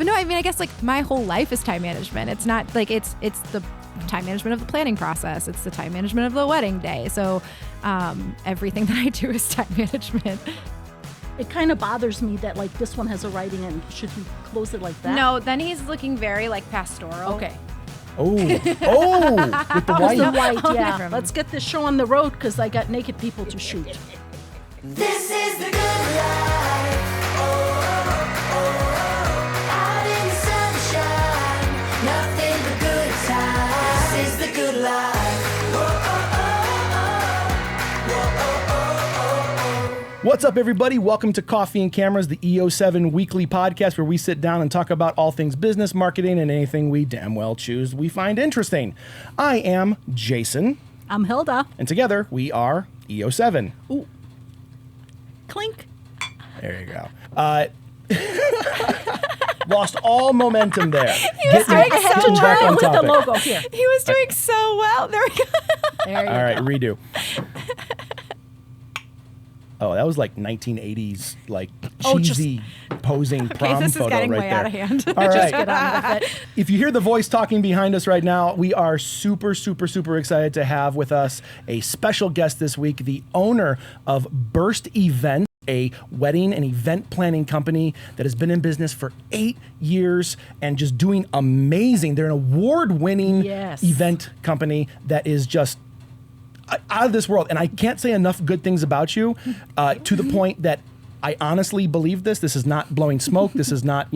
But no, I mean, I guess like my whole life is time management. It's not like it's the time management of the planning process. It's the time management of the wedding day. So everything that I do is time management. It kind of bothers me that like this one has a writing and should we close it like that? No, then he's looking very like pastoral. Okay. Oh, with the white. The white, Oh, yeah. never mind. Let's get this show on the road because I got naked people to shoot. This is the good life. Oh, oh, oh. Out in the sunshine, nothing but good times. This is the good life. Oh, oh, oh, oh. Oh, oh, oh, oh. What's up, everybody? Welcome to Coffee and Cameras, the Eo7 weekly podcast where we sit down and talk about all things business, marketing, and anything we damn well choose we find interesting. I am Jaysin. I'm Hilda. And together we are Eo7. Ooh. Clink. There you go. Lost all momentum there. was doing I had so to try well it with the topic. logo here. He was doing so well. There we go. There you All right, go. redo. Oh, that was like 1980s, like cheesy posing prom Okay, this is photo getting right way there. out of hand. All right. Get on with it. If you hear the voice talking behind us right now, we are super excited to have with us a special guest this week, the owner of Burst Events, a wedding and event planning company that has been in business for 8 years and just doing amazing. They're an award-winning Yes. event company that is just out of this world. And I can't say enough good things about you to the point that I honestly believe this. This is not blowing smoke. This is not,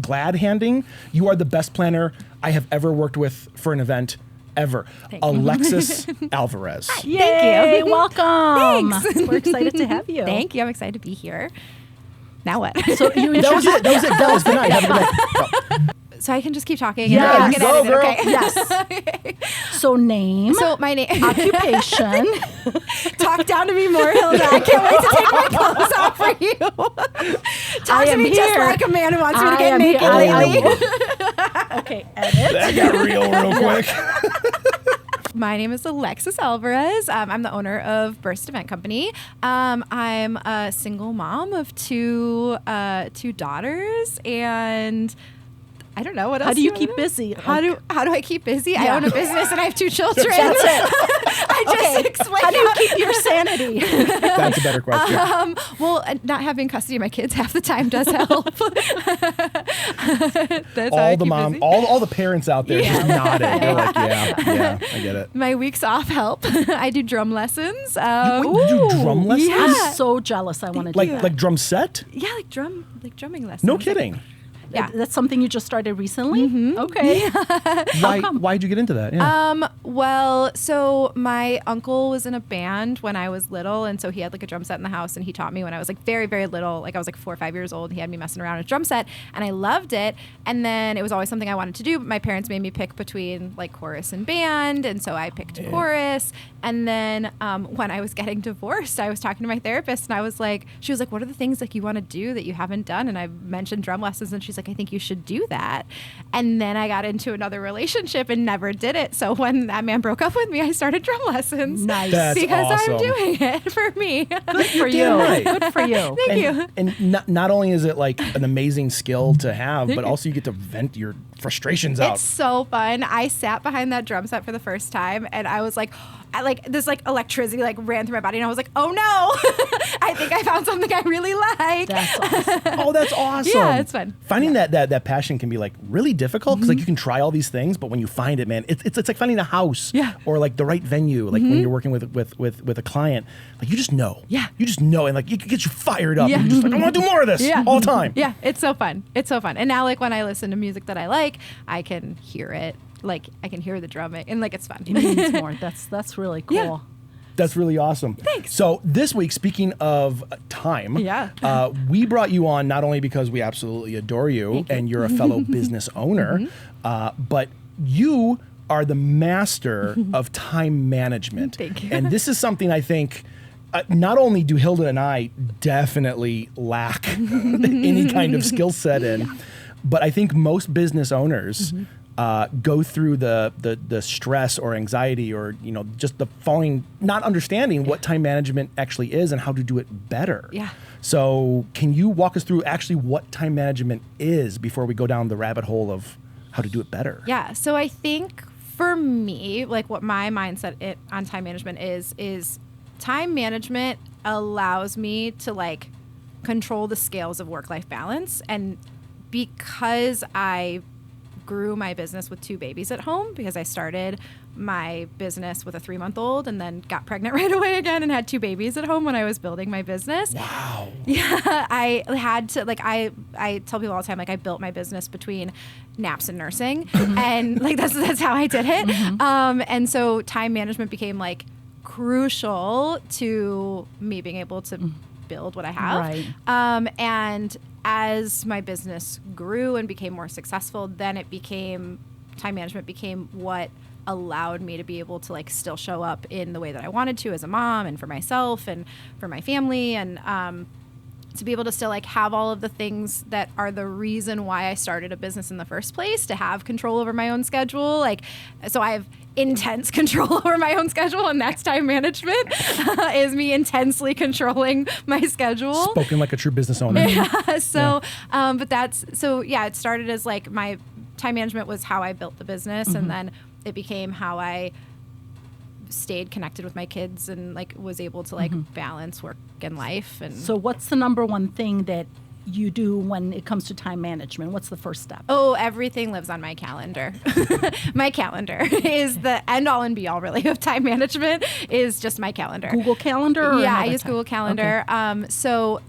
glad handing. You are the best planner I have ever worked with for an event ever. Alexis Alvarez. Yay, Thank you. welcome. Thanks. We're excited to have you. Thank you. I'm excited to be here. Now what? So you That was it. That was good night. Have a good night. Go. So I can just keep talking. Yeah, and you get go, edited, girl. Okay. Yes. So name, So my name. occupation. Talk down to me more, Hilda. I can't wait to take my clothes off for you. Talk I to am me just here. like a man who wants me to I get am naked here. lately. Okay, edit. That got real quick. My name is Alexis Alvarez. I'm the owner of Burst Event Company. I'm a single mom of two daughters, and I don't know what else. How do you wanna keep know? busy? How do I keep busy? I Yeah. own a business and I have two children. That's it. I just explained. How do you keep your sanity? That's a better question. Well, not having custody of my kids half the time does help. That's how I All the keep mom, busy. all the parents out there just nodded. They're like, yeah, I get it. My weeks off help. I do drum lessons. Wait, you do drum lessons? yeah. I'm so jealous. I want to do that. Like drum set? Yeah, like drumming lessons. No kidding. Yeah. That's something you just started recently? Mm-hmm. Okay. Why'd you get into that? Yeah. Well, so my uncle was in a band when I was little, and so he had like a drum set in the house, and he taught me when I was like very, very little. Like I was like 4 or 5 years old. He had me messing around with a drum set, and I loved it. And then it was always something I wanted to do, but my parents made me pick between like chorus and band, and so I picked chorus. And then when I was getting divorced, I was talking to my therapist, and she was like, "What are the things like you want to do that you haven't done?" And I mentioned drum lessons, and she's like, "I think you should do that." And then I got into another relationship and never did it. So when that man broke up with me, I started drum lessons. Nice. That's because awesome. I'm doing it for me. Good for you. Damn right. Good for you. Thank you. And not only is it like an amazing skill to have, but also you get to vent your frustrations out. It's so fun. I sat behind that drum set for the first time, and I was like, this like electricity like ran through my body, and I was like, oh no, I think I found something I really like. That's awesome. Oh, that's awesome. Yeah, it's fun. Finding that passion can be like really difficult because like you can try all these things, but when you find it, man, it's like finding a house or like the right venue. Like when you're working with a client, like you just know. Yeah. You just know, and like it gets you fired up. Yeah. And you're just like, I want to do more of this all the time. Yeah, it's so fun. It's so fun. And now like when I listen to music that I like, I can hear it. Like I can hear the drumming, and like it's fun. It means more. That's really cool. Yeah. That's really awesome. Thanks. So this week, speaking of time, we brought you on not only because we absolutely adore you and you're a fellow business owner, but you are the master of time management. Thank you. And this is something I think not only do Hilda and I definitely lack any kind of skill set in, but I think most business owners go through the stress or anxiety or, just the not understanding what time management actually is and how to do it better. Yeah. So can you walk us through actually what time management is before we go down the rabbit hole of how to do it better? Yeah. So I think for me, like what my mindset on time management is time management allows me to like control the scales of work-life balance. And because I grew my business with 2 babies at home, because I started my business with a 3-month-old and then got pregnant right away again and had 2 babies at home when I was building my business. Wow. Yeah, I had to I tell people all the time, like I built my business between naps and nursing, and like that's how I did it. And so time management became like crucial to me being able to build what I have. Right. And as my business grew and became more successful, then time management became what allowed me to be able to like still show up in the way that I wanted to as a mom and for myself and for my family, and to be able to still like have all of the things that are the reason why I started a business in the first place, to have control over my own schedule. Like, so I have intense control over my own schedule, and that's time management is me intensely controlling my schedule. Spoken like a true business owner. Yeah. So, it started as like my time management was how I built the business, and then it became how I stayed connected with my kids and like was able to like balance work and life. And So what's the number one thing that you do when it comes to time management? What's the first step? oh, everything lives on my calendar. My calendar is the end all and be all really of time management, is just my calendar. Google Calendar? Or Yeah, I another use type? Google Calendar. Okay. So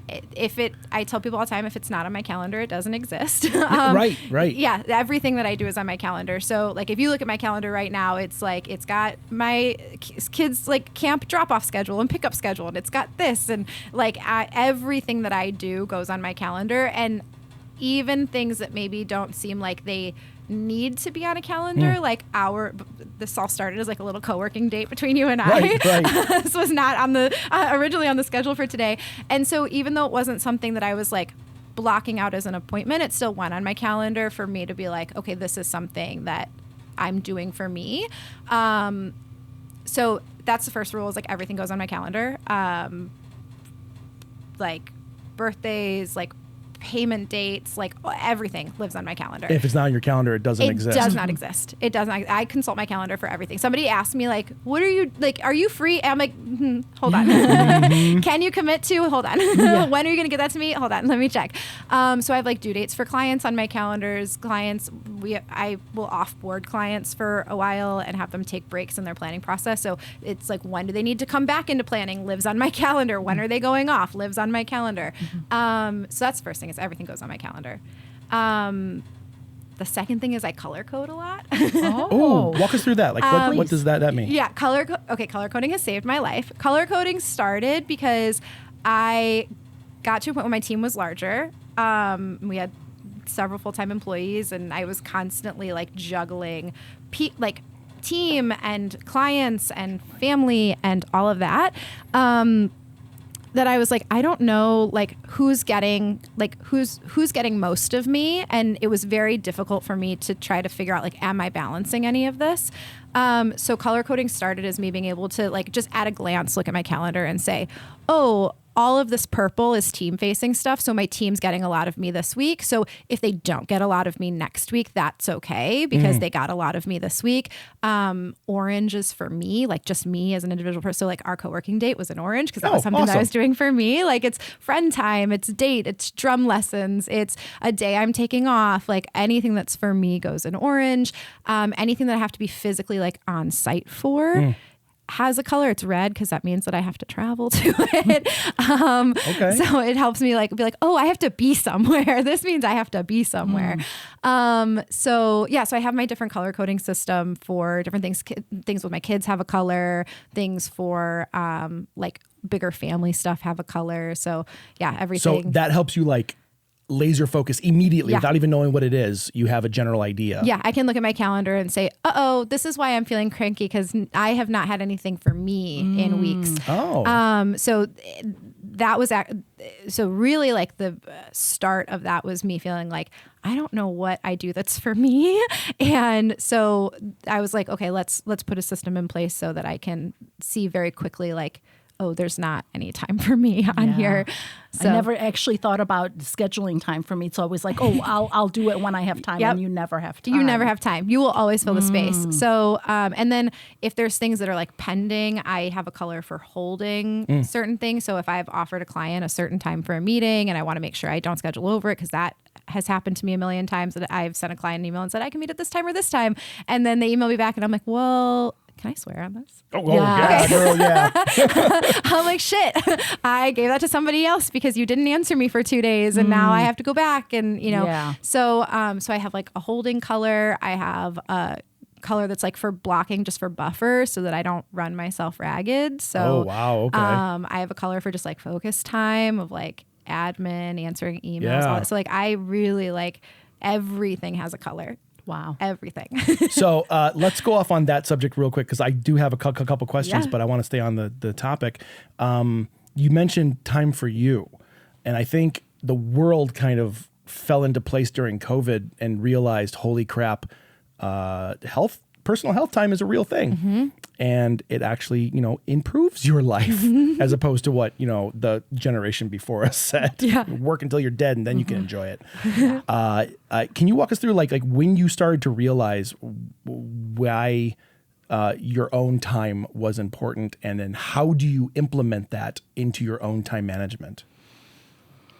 I tell people all the time, if it's not on my calendar, it doesn't exist. Right. Yeah, everything that I do is on my calendar. So like if you look at my calendar right now, it's like it's got my kids like camp drop-off schedule and pickup schedule, and it's got this, and like everything that I do goes on my calendar. And even things that maybe don't seem like they need to be on a calendar, like this all started as like a little co-working date between you and I. Right. This was not on the originally on the schedule for today. And so even though it wasn't something that I was like blocking out as an appointment, it still went on my calendar for me to be like, okay, this is something that I'm doing for me. So that's the first rule, is like everything goes on my calendar. Like birthdays, like payment dates, like everything lives on my calendar. If it's not on your calendar, it doesn't It exist. does not exist. It does not. I consult my calendar for everything. Somebody asked me like, "What are you like? Are you free?" And I'm like, "Hold on. Can you commit to? Hold on. When are you going to get that to me? Hold on. Let me check." So I have like due dates for clients on my calendars. I will offboard clients for a while and have them take breaks in their planning process. So it's like, when do they need to come back into planning? Lives on my calendar. When are they going off? Lives on my calendar. So that's the first thing, is everything goes on my calendar. The second thing is I color code a lot. Oh, walk us through that. Like, what does that mean? Yeah, color coding has saved my life. Color coding started because I got to a point when my team was larger. We had several full-time employees, and I was constantly like juggling team and clients and family and all of that. That I was like, I don't know, like who's getting most of me, and it was very difficult for me to try to figure out like, am I balancing any of this? So color coding started as me being able to like just at a glance look at my calendar and say, oh, all of this purple is team facing stuff. So my team's getting a lot of me this week. So if they don't get a lot of me next week, that's okay, because they got a lot of me this week. Orange is for me, like just me as an individual person. So like our co-working date was in orange, because that was something that I was doing for me. Like it's friend time, it's date, it's drum lessons, it's a day I'm taking off. Like anything that's for me goes in orange. Anything that I have to be physically like on site for has a color. It's red, because that means that I have to travel to it. Okay. So it helps me like be like, oh, I have to be somewhere. This means I have to be somewhere. So I have my different color coding system for different things. Things with my kids have a color. Things for like bigger family stuff have a color. So yeah, everything. So that helps you like laser focus immediately without even knowing what it is. You have a general idea. Yeah, I can look at my calendar and say, this is why I'm feeling cranky, because I have not had anything for me in weeks. So that was so really like the start of that was me feeling like I don't know what I do that's for me. And so I was like, okay, let's put a system in place so that I can see very quickly, like, oh, there's not any time for me on here. So I never actually thought about scheduling time for me. It's always like, oh, I'll do it when I have time, and you never have time. You never have time. You will always fill the space. So, and then if there's things that are like pending, I have a color for holding certain things. So if I've offered a client a certain time for a meeting and I want to make sure I don't schedule over it, because that has happened to me a million times, that I've sent a client an email and said, I can meet at this time or this time. And then they email me back and I'm like, well, can I swear on this? Oh, yeah, girl, yeah. I'm like, shit, I gave that to somebody else because you didn't answer me for 2 days and now I have to go back. And, so I have like a holding color. I have a color that's like for blocking, just for buffer so that I don't run myself ragged. So, okay. I have a color for just like focus time of like admin, answering emails, all that. So like, I really like everything has a color. Wow. Everything. So let's go off on that subject real quick because I do have a couple questions, but I want to stay on the topic. You mentioned time for you. And I think the world kind of fell into place during COVID and realized, holy crap, personal health time is a real thing. And it actually, improves your life as opposed to what, the generation before us said. Work until you're dead and then you can enjoy it. Can you walk us through like when you started to realize why your own time was important, and then how do you implement that into your own time management?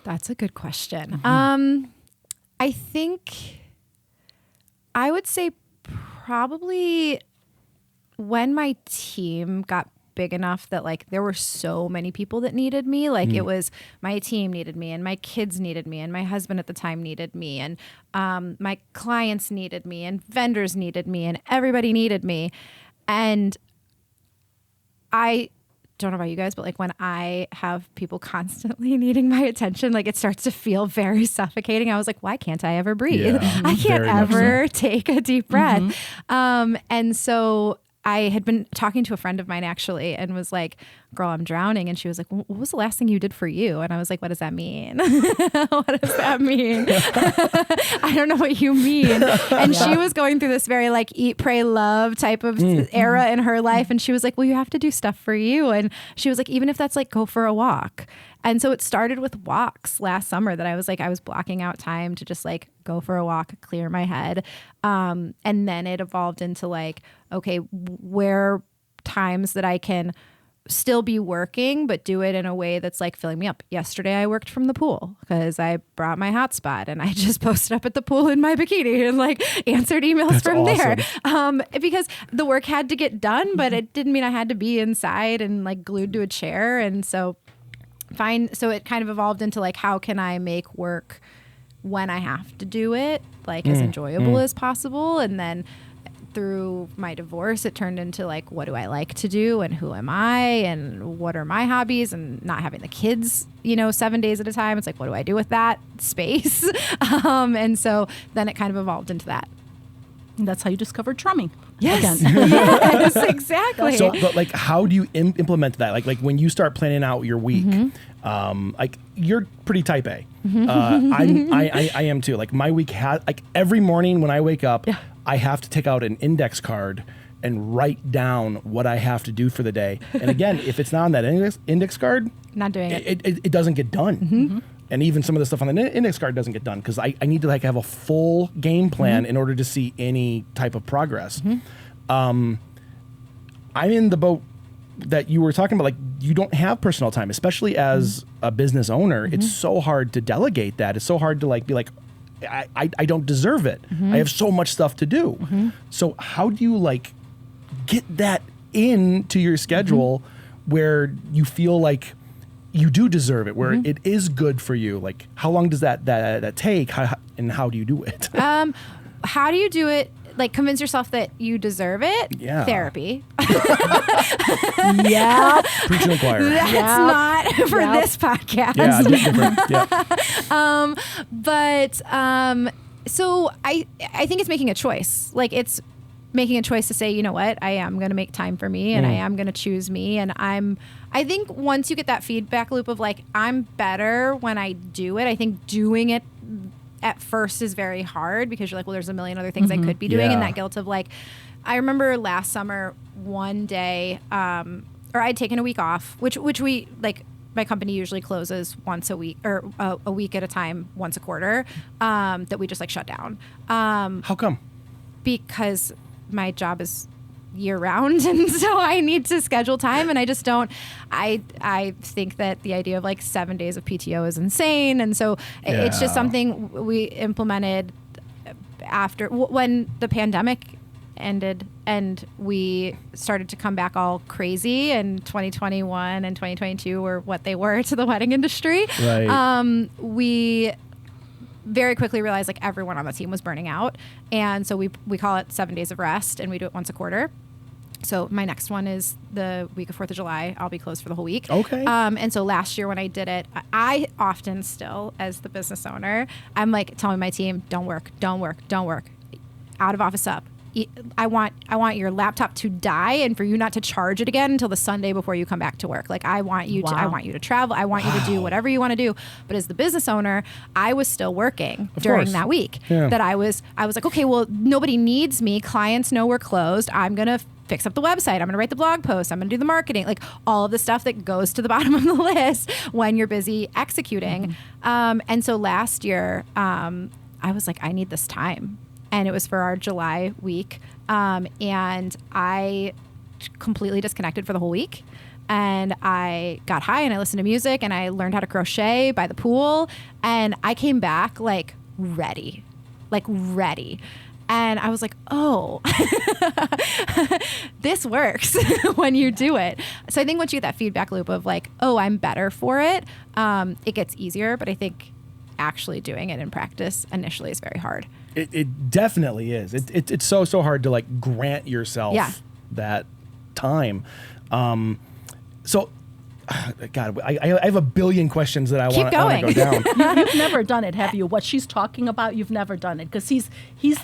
That's a good question. I think I would say probably when my team got big enough that like there were so many people that needed me, like it was my team needed me and my kids needed me and my husband at the time needed me and my clients needed me and vendors needed me and everybody needed me. And I don't know about you guys, but like when I have people constantly needing my attention, like it starts to feel very suffocating. I was like, why can't I ever breathe? I can't ever take a deep breath. And so I had been talking to a friend of mine actually and was like, girl, I'm drowning. And she was like, what was the last thing you did for you? And I was like, what does that mean? What does that mean? I don't know what you mean. And she was going through this very like eat, pray, love type of era in her life. And she was like, well, you have to do stuff for you. And she was like, even if that's like go for a walk. And so it started with walks last summer that I was blocking out time to just like go for a walk, clear my head. And then it evolved into like, okay, where times that I can still be working, but do it in a way that's like filling me up. Yesterday, I worked from the pool because I brought my hotspot and I just posted up at the pool in my bikini and like answered emails from there. Because the work had to get done, but it didn't mean I had to be inside and like glued to a chair. And so it kind of evolved into like, how can I make work when I have to do it, like as enjoyable as possible. And then through my divorce, it turned into like, what do I like to do and who am I and what are my hobbies, and not having the kids, 7 days at a time. It's like, what do I do with that space? And so then it kind of evolved into that. And that's how you discovered drumming. Yes. Yes, exactly. So, but like, how do you implement that? Like when you start planning out your week, like you're pretty type A. I am too. Like my week has like every morning when I wake up, I have to take out an index card and write down what I have to do for the day. And again, if it's not on that index card, not doing it. It doesn't get done. And even some of the stuff on the index card doesn't get done because I need to like have a full game plan in order to see any type of progress. I'm in the boat that you were talking about. Like, you don't have personal time, especially as a business owner. It's so hard to delegate that. It's so hard to like be like, I don't deserve it. I have so much stuff to do. So how do you like get that into your schedule where you feel like you do deserve it, where it is good for you? Like, how long does that take, and how do you do it? How do you do it? Like, convince yourself that you deserve it. Yeah. Therapy. Yeah. Preaching to the choir. That's not for this podcast. Yeah, different. But so I think it's making a choice. Like, it's making a choice to say, you know what, I am going to make time for me, and I am going to choose me. And I think once you get that feedback loop of like, I'm better when I do it, I think doing it at first is very hard because you're like, well, there's a million other things I could be doing. And Yeah. that guilt of like, I remember last summer, one day, or I'd taken a week off, which we like, my company usually closes once a week or a week at a time, once a quarter, that we just like shut down. How come? Because my job is year round, and so I need to schedule time, and I just don't. I think that the idea of like 7 days of PTO is insane, and so it's just something we implemented after when the pandemic ended and we started to come back all crazy, and 2021 and 2022 were what they were to the wedding industry. Right. We very quickly realized like everyone on the team was burning out, and so we call it 7 days of rest, and we do it once a quarter. So my next one is the week of 4th of July. I'll be closed for the whole week. Okay. And so last year when I did it, I often still, as the business owner, I'm like telling my team, don't work, out of office up. I want your laptop to die and for you not to charge it again until the Sunday before you come back to work. Like I want you to travel. I want you to do whatever you want to do. But as the business owner, I was still working during that week. Yeah. That I was like, okay, well, nobody needs me. Clients know we're closed. I'm going to fix up the website. I'm going to write the blog post. I'm going to do the marketing, like all of the stuff that goes to the bottom of the list when you're busy executing. And so last year, I was like, I need this time. And it was for our July week. And I completely disconnected for the whole week. And I got high and I listened to music and I learned how to crochet by the pool. And I came back like ready. And I was like, oh, this works when you do it. So I think once you get that feedback loop of like, oh, I'm better for it, it gets easier. But I think actually doing it in practice initially is very hard. It definitely is. It's so hard to like grant yourself that time. So, God, I have a billion questions that I want to go down. You've never done it, have you? What she's talking about, you've never done it because he's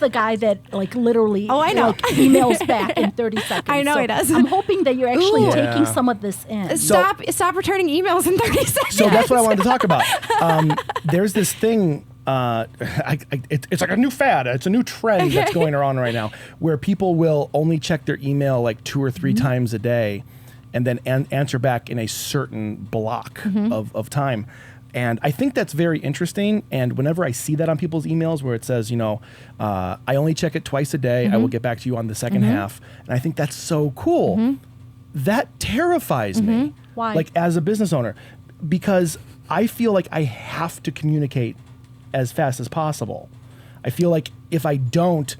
the guy that like literally I know. like, emails back in 30 seconds. I know so he does. I'm hoping that you're actually Ooh. taking Yeah. some of this in. Stop returning emails in 30 seconds. So that's what I wanted to talk about. There's this thing. It's like a new fad. It's a new trend that's going around right now, where people will only check their email like 2 or 3 times a day, and then answer back in a certain block of time. And I think that's very interesting. And whenever I see that on people's emails, where it says, I only check it twice a day. I will get back to you on the second half. And I think that's so cool. That terrifies me. Why? Like as a business owner, because I feel like I have to communicate as fast as possible. I feel like if I don't,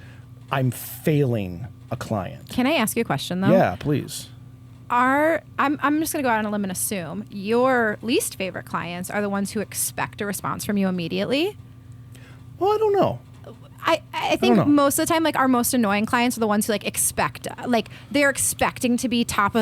I'm failing a client. Can I ask you a question though? Yeah, please. I'm just going to go out on a limb and assume your least favorite clients are the ones who expect a response from you immediately. Well, I don't know. I think most of the time, like our most annoying clients are the ones who like expect, like they're expecting to be top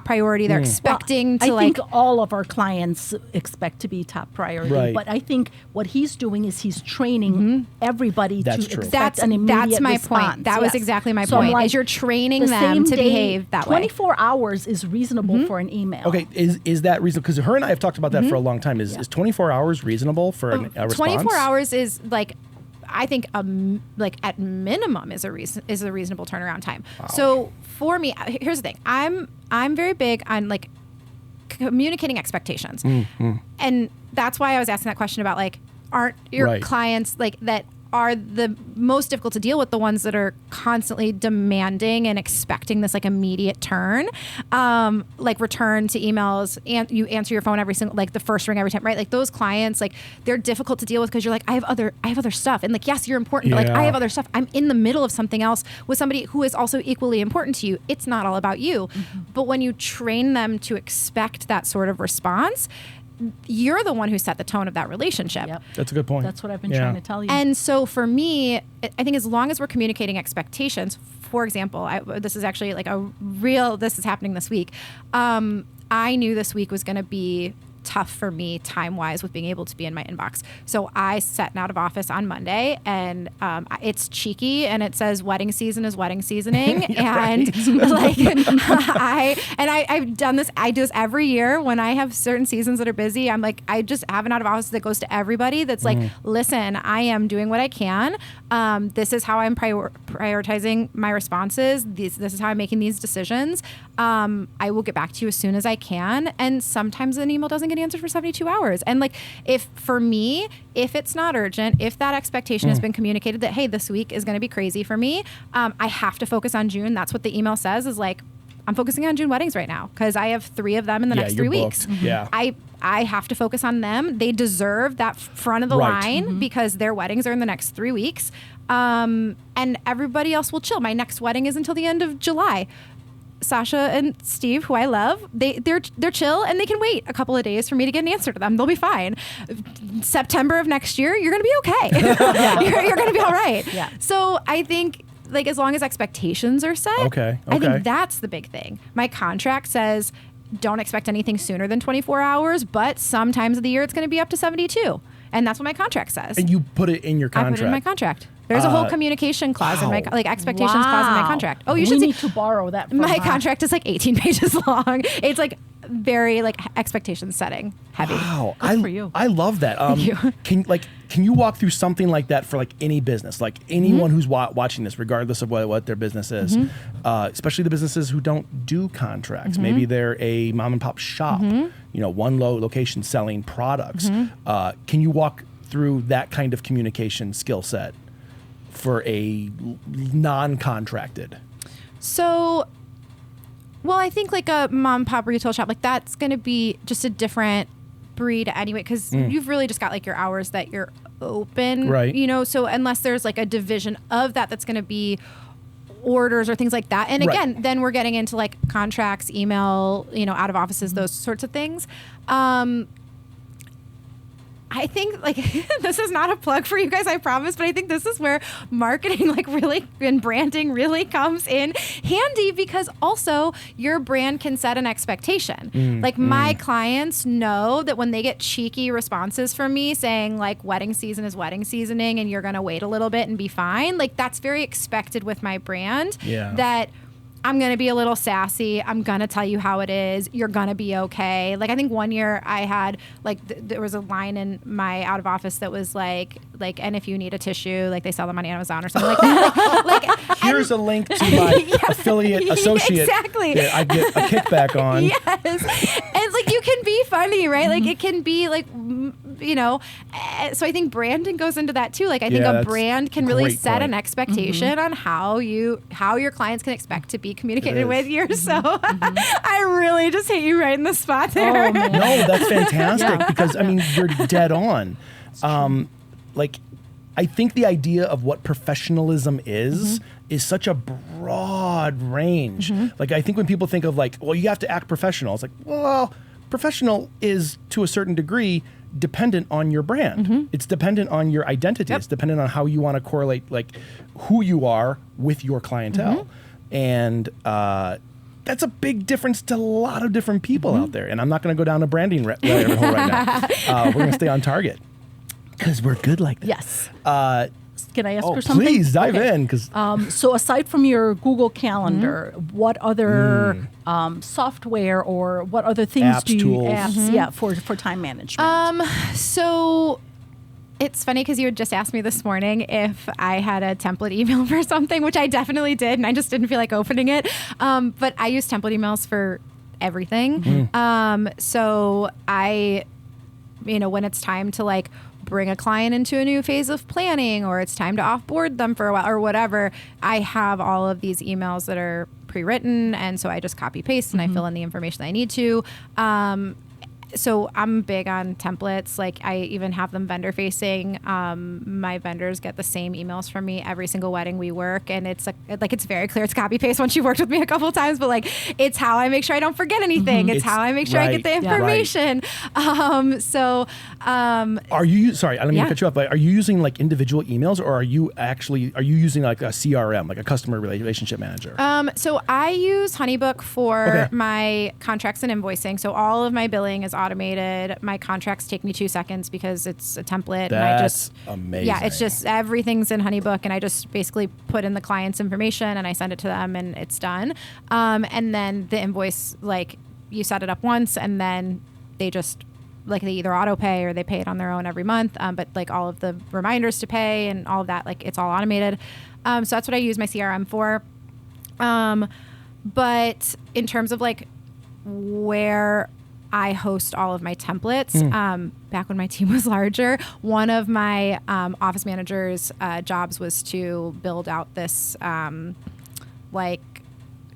priority. They're expecting to I think all of our clients expect to be top priority. Right. But I think what he's doing is he's training everybody That's to true. expect an immediate that's my response. point. That was exactly my So I'm point. like, Is you're training the them same to day, behave that way. 24 hours is reasonable for an email. Okay, is that reasonable? Because her and I have talked about that for a long time. Is 24 hours reasonable for a response? 24 hours is like, I think like at minimum is a reasonable turnaround time. Wow. So for me, here's the thing. I'm very big on like communicating expectations. And that's why I was asking that question about like, aren't your clients like that are the most difficult to deal with, the ones that are constantly demanding and expecting this like immediate turn, like return to emails, and you answer your phone every single, like the first ring every time, right? Like those clients, like they're difficult to deal with because you're like, I have other stuff. And like, yes, you're important, but like I have other stuff. I'm in the middle of something else with somebody who is also equally important to you. It's not all about you. But when you train them to expect that sort of response, you're the one who set the tone of that relationship. Yep. That's a good point. That's what I've been trying to tell you. And so for me, I think as long as we're communicating expectations, for example, this is actually like this is happening this week. I knew this week was going to be tough for me time-wise with being able to be in my inbox. So I set an out of office on Monday, and it's cheeky, and it says wedding season is wedding seasoning. And like I've done this. I do this every year when I have certain seasons that are busy. I'm like, I just have an out of office that goes to everybody that's like, listen, I am doing what I can. This is how I'm prioritizing my responses. This is how I'm making these decisions. I will get back to you as soon as I can. And sometimes an email doesn't get answered for 72 hours. And like, if it's not urgent, if that expectation has been communicated that, hey, this week is going to be crazy for me, I have to focus on June. That's what the email says, is like, I'm focusing on June weddings right now because I have 3 of them in the next 3 weeks. Yeah. I have to focus on them. They deserve that front of the line because their weddings are in the next 3 weeks. And everybody else will chill. My next wedding is until the end of July. Sasha and Steve, who I love, they're chill, and they can wait a couple of days for me to get an answer to them. They'll be fine. September of next year, you're going to be okay. You're going to be all right. Yeah. So I think, like, as long as expectations are set, I think that's the big thing. My contract says don't expect anything sooner than 24 hours, but sometimes of the year it's going to be up to 72. And that's what my contract says. And you put it in your contract? I put it in my contract. There's a whole communication clause in my, like, expectations clause in my contract. Oh, you should need to borrow that from my contract is like 18 pages long. It's like very like expectation setting heavy. Wow. Good for you. I love that. Thank you. Can you walk through something like that for like any business, like anyone who's watching this, regardless of what their business is, especially the businesses who don't do contracts? Maybe they're a mom and pop shop, one location selling products. Can you walk through that kind of communication skill set for a non-contracted? So, well, I think like a mom and pop retail shop, like that's going to be just a different breed anyway, because you've really just got like your hours that you're open, right? So unless there's like a division of that's going to be orders or things like that. And again, then we're getting into like contracts, email, out of offices, those sorts of things. I think like this is not a plug for you guys, I promise, but I think this is where marketing like really and branding really comes in handy, because also your brand can set an expectation. My clients know that when they get cheeky responses from me saying like wedding season is wedding seasoning and you're going to wait a little bit and be fine, like that's very expected with my brand. That I'm going to be a little sassy. I'm going to tell you how it is. You're going to be okay. Like, I think one year I had, like, there was a line in my out of office that was like, and if you need a tissue, like, they sell them on Amazon or something like that. Here's a link to my affiliate associate. Exactly. That I get a kickback on. Yes. And, like, you can be funny, right? Like, it can be, like, so I think branding goes into that, too. Like, I think a brand can really set an expectation on how your clients can expect to be communicated with you. So I really just hit you right in the spot there. Oh, man. No, that's fantastic because I mean you're dead on. Like, I think the idea of what professionalism is such a broad range. Like, I think when people think of like, well, you have to act professional, it's like, well, professional is to a certain degree dependent on your brand. It's dependent on your identity. It's dependent on how you want to correlate like who you are with your clientele. And that's a big difference to a lot of different people out there. And I'm not going to go down a branding rabbit hole right now. We're going to stay on target because we're good like that. Yes. Can I ask her something? Please dive in. Cause so aside from your Google Calendar, what other software or what other things Apps, do you tools. for time management? So it's funny because you had just asked me this morning if I had a template email for something, which I definitely did, and I just didn't feel like opening it. But I use template emails for everything. So I, when it's time to like bring a client into a new phase of planning, or it's time to offboard them for a while or whatever, I have all of these emails that are pre-written, and so I just copy paste and I fill in the information that I need to. So I'm big on templates. Like, I even have them vendor facing. My vendors get the same emails from me every single wedding we work, and it's like it's very clear it's copy paste once you've worked with me a couple of times. But like, it's how I make sure I don't forget anything. It's how I make sure I get the information. Are you? Sorry, I don't mean to cut you off. But are you using like individual emails, or are you using like a CRM, like a customer relationship manager? So I use Honeybook for my contracts and invoicing. So all of my billing is automated. My contracts take me 2 seconds because it's a template. That's and I just, amazing. Yeah, it's just everything's in HoneyBook, and I just basically put in the client's information and I send it to them, and it's done. And then the invoice, like, you set it up once, and then they just, like, they either auto pay or they pay it on their own every month. But like all of the reminders to pay and all of that, like, it's all automated. So that's what I use my CRM for. But in terms of like where I host all of my templates, back when my team was larger, one of my office managers' jobs was to build out this like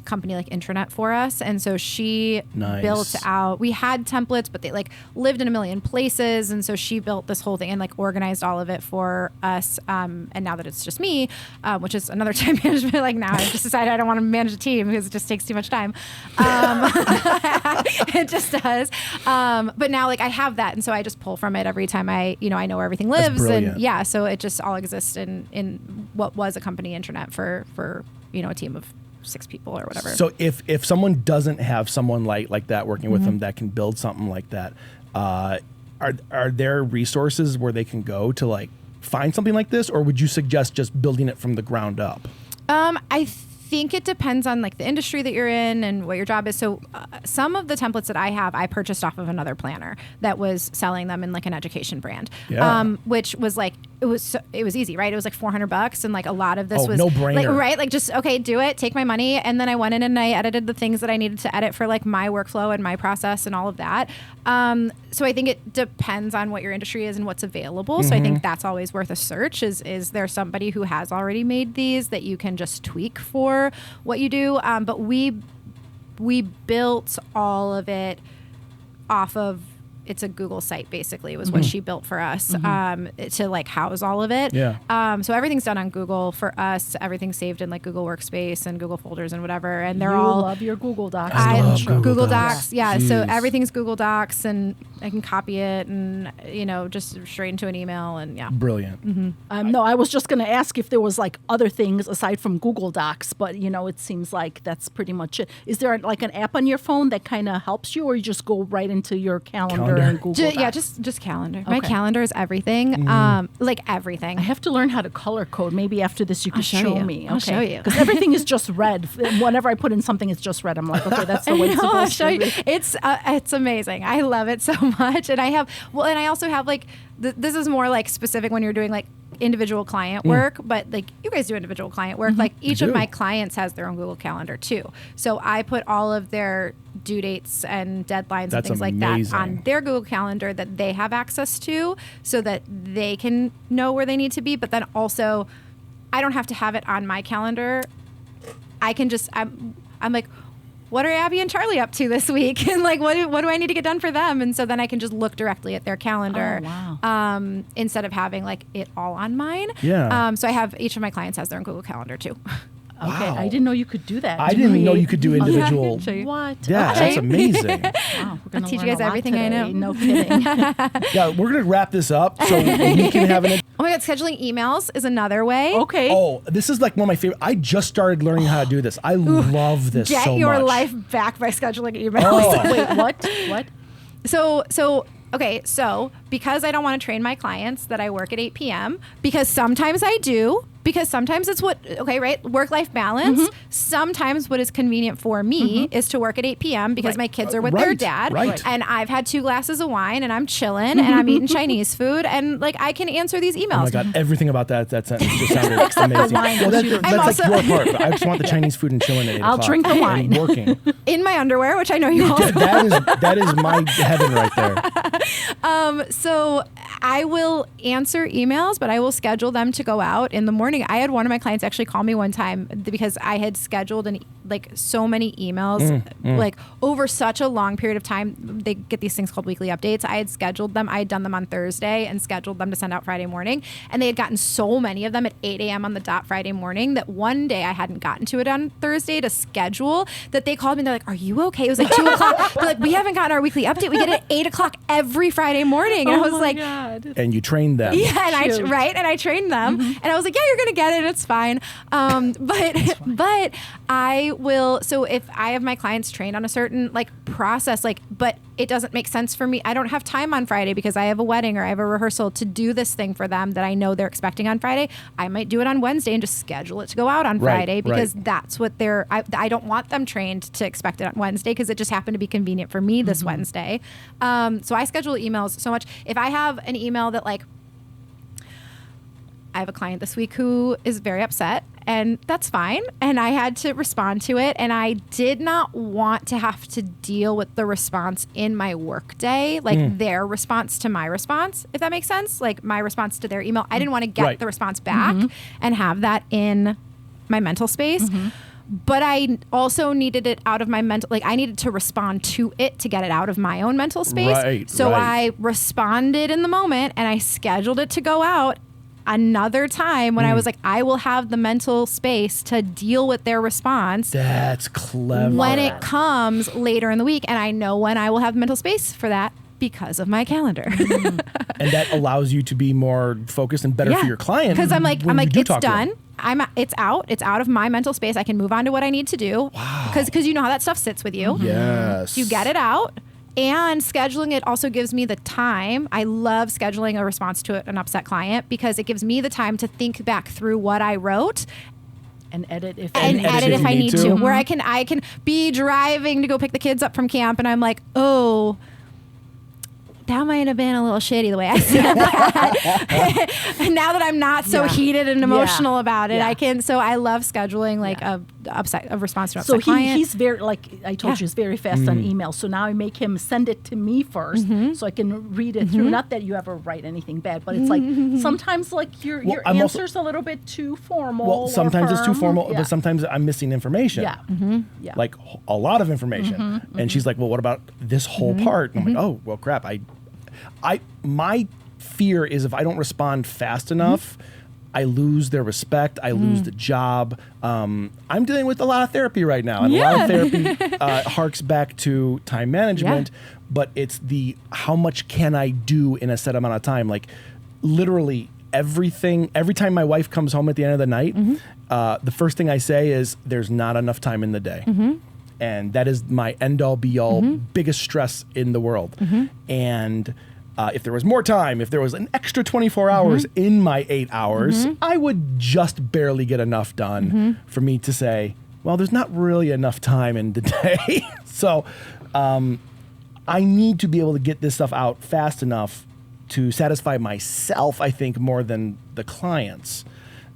company like intranet for us, and so she built out, we had templates, but they like lived in a million places, and so she built this whole thing and like organized all of it for us. And now that it's just me, which is another time management, like now I've just decided I don't want to manage a team because it just takes too much time. It just does. But now like I have that, and so I just pull from it every time I know where everything lives. And yeah, so it just all exists in what was a company intranet for a team of 6 people or whatever. So if someone doesn't have someone like that working with them that can build something like that, are there resources where they can go to like find something like this, or would you suggest just building it from the ground up? I think it depends on like the industry that you're in and what your job is. So some of the templates that I have, I purchased off of another planner that was selling them in like an education brand, which was like, it was easy, right? It was like $400, and like a lot of this was no brainer, like, right? Like just, okay, do it, take my money. And then I went in and I edited the things that I needed to edit for like my workflow and my process and all of that. So I think it depends on what your industry is and what's available. So I think that's always worth a search. Is there somebody who has already made these that you can just tweak for what you do? But we built all of it off of, it's a Google site basically. It was what she built for us to like house all of it. Yeah. So everything's done on Google for us. Everything's saved in like Google Workspace and Google folders and whatever. And they're all love your Google Docs. I love love Google Docs. Docs. Yeah. So Jeez. everything's Google Docs, and I can copy it and just straight into an email, and yeah. Brilliant. No, I was just going to ask if there was like other things aside from Google Docs, but it seems like that's pretty much it. Is there like an app on your phone that kind of helps you, or you just go right into your calendar and Google Docs? Yeah, just calendar. My Okay. calendar is everything. Like everything. I have to learn how to color code. Maybe after this you I'll could show show you. me. I'll show you. Because everything is just red. Whenever I put in something, it's just red. I'm like, okay, that's the way it's I'll supposed show to you. be. It's amazing. I love it so much. And I also have like, this is more like specific when you're doing like individual client work, but like you guys do individual client work. Like each of my clients has their own Google Calendar too. So I put all of their due dates and deadlines and things like that on their Google Calendar that they have access to, so that they can know where they need to be. But then also, I don't have to have it on my calendar. I can just, I'm like, what are Abby and Charlie up to this week? And like, what do I need to get done for them? And so then I can just look directly at their calendar. Oh, wow. Instead of having like it all on mine. Yeah. So I have, each of my clients has their own Google Calendar too. Okay, Wow. I didn't know you could do that. I didn't know you could do individual. show you. What? Yeah, Okay. that's amazing. Wow, we're gonna teach you learn guys a lot everything I today. know. No kidding. Yeah, we're gonna wrap this up so we can have an. Oh my God, scheduling emails is another way. Okay. Oh, this is like one of my favorite. I just started learning how to do this. I love this Get so your much. life back by scheduling emails. Oh. Wait, what? What? So because I don't want to train my clients that I work at 8 p.m., because sometimes I do, because sometimes it's work-life balance. Sometimes what is convenient for me is to work at 8 p.m. because my kids are with their dad. right. And I've had 2 glasses of wine and I'm chilling and I'm eating Chinese food and like I can answer these emails. Oh my God, everything about that sentence just sounded amazing. wine, Well, but you don't- that's I'm like your part. But I just want the Chinese food and chilling at 8 I'll o'clock drink the and wine. working. In my underwear, which I know you all that is my heaven right there. So I will answer emails, but I will schedule them to go out in the morning. I had one of my clients actually call me one time because I had scheduled so many emails, like over such a long period of time. They get these things called weekly updates. I had scheduled them. I had done them on Thursday and scheduled them to send out Friday morning. And they had gotten so many of them at 8 a.m. on the dot Friday morning that one day I hadn't gotten to it on Thursday to schedule, that they called me and they're like, are you okay? It was like 2 o'clock. They're like, we haven't gotten our weekly update. We get it at 8 o'clock every Friday morning. And I was like, And you trained them. yeah, and Cute. I trained them, and I was like, yeah, you're gonna get it, it's fine. But I will, so if I have my clients trained on a certain like process, like, but it doesn't make sense for me. I don't have time on Friday because I have a wedding or I have a rehearsal to do this thing for them that I know they're expecting on Friday. I might do it on Wednesday and just schedule it to go out on Friday because that's what I don't want them trained to expect it on Wednesday because it just happened to be convenient for me this Wednesday. So I schedule emails so much. If I have an email that like, I have a client this week who is very upset, and that's fine. And I had to respond to it. And I did not want to have to deal with the response in my work day, like their response to my response, if that makes sense. Like my response to their email. I didn't want to get the response back and have that in my mental space. But I also needed it out of my mental, like I needed to respond to it to get it out of my own mental space. So I responded in the moment and I scheduled it to go out another time when I was like, I will have the mental space to deal with their response. That's clever. When it comes later in the week. And I know when I will have mental space for that because of my calendar. And that allows you to be more focused and better for your client. Because I'm like, it's done. It's out of my mental space. I can move on to what I need to do. Wow. Because you know how that stuff sits with you. Yes. You get it out. And scheduling it also gives me the time. I love scheduling a response to an upset client because it gives me the time to think back through what I wrote and edit if I need to. Where I can be driving to go pick the kids up from camp and I'm like, oh, that might have been a little shitty the way I said that. And now that I'm not so heated and emotional about it, I can. So I love scheduling like a response to an upset client. He's very, like I told you, he's very fast on email. So now I make him send it to me first so I can read it through. Not that you ever write anything bad, but it's like sometimes like your answer's a little bit too formal. Well, sometimes it's too firm. formal, but sometimes I'm missing information. Yeah. Like a lot of information. And she's like, well, what about this whole part? And I'm like, oh, well, crap. My fear is if I don't respond fast enough, I lose their respect. I lose the job. I'm dealing with a lot of therapy right now. And a lot of therapy harks back to time management, but it's how much can I do in a set amount of time? Like literally every time my wife comes home at the end of the night, the first thing I say is there's not enough time in the day. And that is my end all be all biggest stress in the world. And if there was more time, if there was an extra 24 hours in my 8 hours, I would just barely get enough done for me to say, well, there's not really enough time in the day. So I need to be able to get this stuff out fast enough to satisfy myself, I think, more than the clients.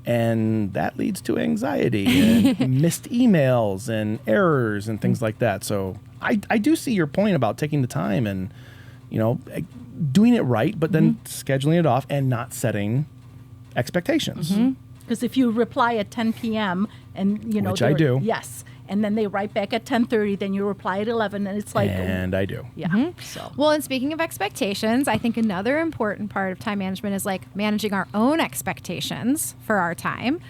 And that leads to anxiety and missed emails and errors and things like that. So I do see your point about taking the time and, doing it right, but then scheduling it off and not setting expectations. Because if you reply at 10 p.m. and, which I do. Yes. And then they write back at 10:30, then you reply at 11, and it's like... And I do. Yeah. So. Well, and speaking of expectations, I think another important part of time management is like managing our own expectations for our time.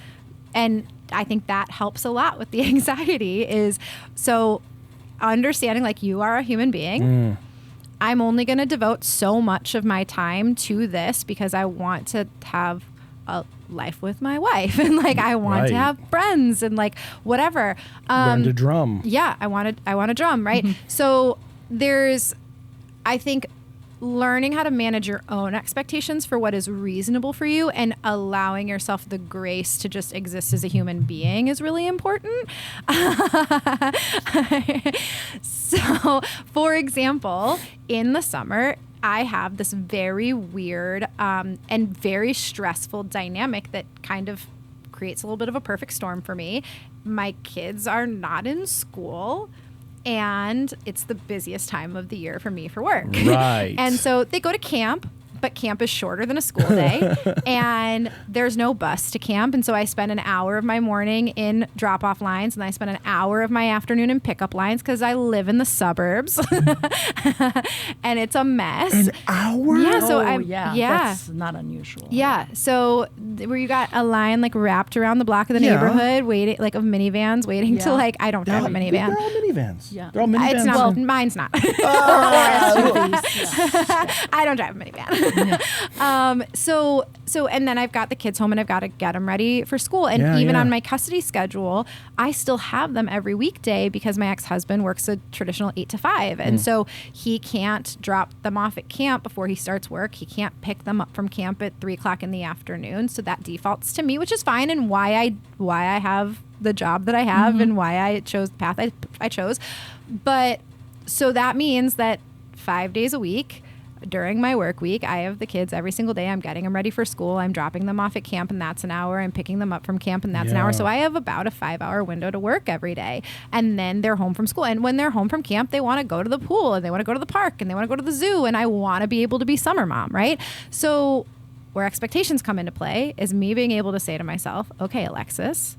And I think that helps a lot with the anxiety is so understanding like you are a human being. I'm only going to devote so much of my time to this because I want to have a life with my wife and like I want to have friends and like whatever. Learn to drum. Yeah, I want to drum, right? So there's, I think, learning how to manage your own expectations for what is reasonable for you and allowing yourself the grace to just exist as a human being is really important. So, for example, in the summer, I have this very weird and very stressful dynamic that kind of creates a little bit of a perfect storm for me. My kids are not in school. And it's the busiest time of the year for me for work. Right. And so they go to camp, but camp is shorter than a school day. And there's no bus to camp. And so I spend an hour of my morning in drop-off lines. And I spend an hour of my afternoon in pickup lines because I live in the suburbs. And it's a mess. An hour? Yeah. So that's not unusual. Yeah. So where you got a line like wrapped around the block of the neighborhood, waiting like of minivans, waiting to like I don't drive a minivan. They're all minivans. Yeah. They're all minivans. It's not. Mine's not. SUVs. I don't drive a minivan. And then I've got the kids home and I've got to get them ready for school. And even on my custody schedule, I still have them every weekday because my ex-husband works a traditional 8 to 5. And so he can't drop them off at camp before he starts work. He can't pick them up from camp at 3 o'clock in the afternoon. So that defaults to me, which is fine, and why I have the job that I have and why I chose the path I chose. But so that means that 5 days a week during my work week, I have the kids every single day. I'm getting them ready for school. I'm dropping them off at camp, and that's an hour. I'm picking them up from camp, and that's an hour. So I have about a 5-hour window to work every day. And then they're home from school. And when they're home from camp, they want to go to the pool, and they want to go to the park, and they want to go to the zoo. And I want to be able to be summer mom, right? So where expectations come into play is me being able to say to myself, okay, Alexis,